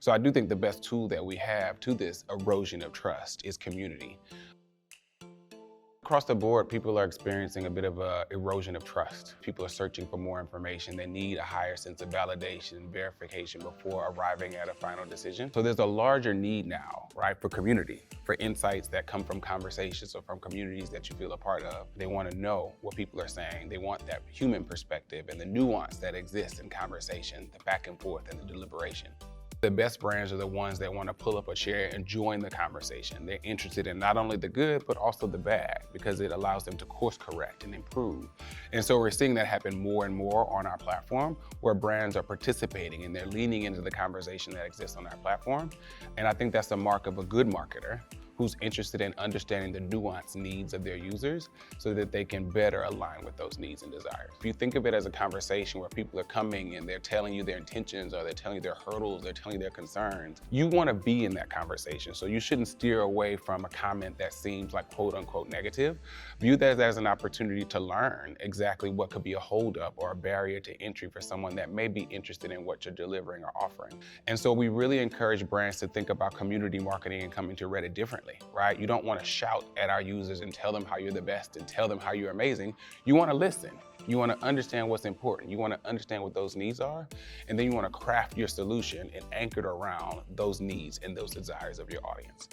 So I do think the best tool that we have to this erosion of trust is community. Across the board, people are experiencing a bit of a erosion of trust. People are searching for more information. They need a higher sense of validation, verification before arriving at a final decision. So there's a larger need now, right, for community, for insights that come from conversations or from communities that you feel a part of. They want to know what people are saying. They want that human perspective and the nuance that exists in conversation, the back and forth and the deliberation. The best brands are the ones that want to pull up a chair and join the conversation. They're interested in not only the good, but also the bad, because it allows them to course correct and improve. And so we're seeing that happen more and more on our platform, where brands are participating and they're leaning into the conversation that exists on our platform. And I think that's a mark of a good marketer who's interested in understanding the nuanced needs of their users so that they can better align with those needs and desires. If you think of it as a conversation where people are coming and they're telling you their intentions, or they're telling you their hurdles, they're telling you their concerns, you want to be in that conversation. So you shouldn't steer away from a comment that seems like quote unquote negative. View that as an opportunity to learn exactly what could be a holdup or a barrier to entry for someone that may be interested in what you're delivering or offering. And so we really encourage brands to think about community marketing and coming to Reddit differently. Right? You don't want to shout at our users and tell them how you're the best and tell them how you're amazing. You want to listen. You want to understand what's important. You want to understand what those needs are. And then you want to craft your solution and anchor it around those needs and those desires of your audience.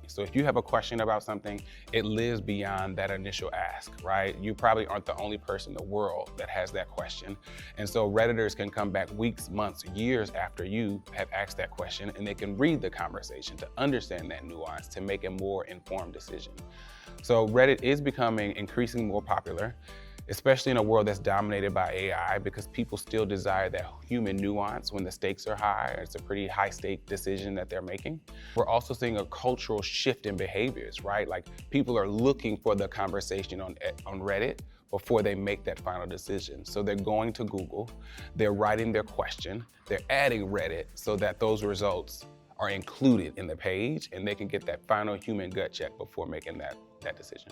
So if you have a question about something, it lives beyond that initial ask, right? You probably aren't the only person in the world that has that question. And so Redditors can come back weeks, months, years after you have asked that question, and they can read the conversation to understand that nuance, to make a more informed decision. So Reddit is becoming increasingly more popular, especially in a world that's dominated by AI, because people still desire that human nuance when the stakes are high. It's a pretty high stake decision that they're making. We're also seeing a cultural shift in behaviors, right? Like people are looking for the conversation on Reddit before they make that final decision. So they're going to Google, they're writing their question, they're adding Reddit so that those results are included in the page and they can get that final human gut check before making that decision.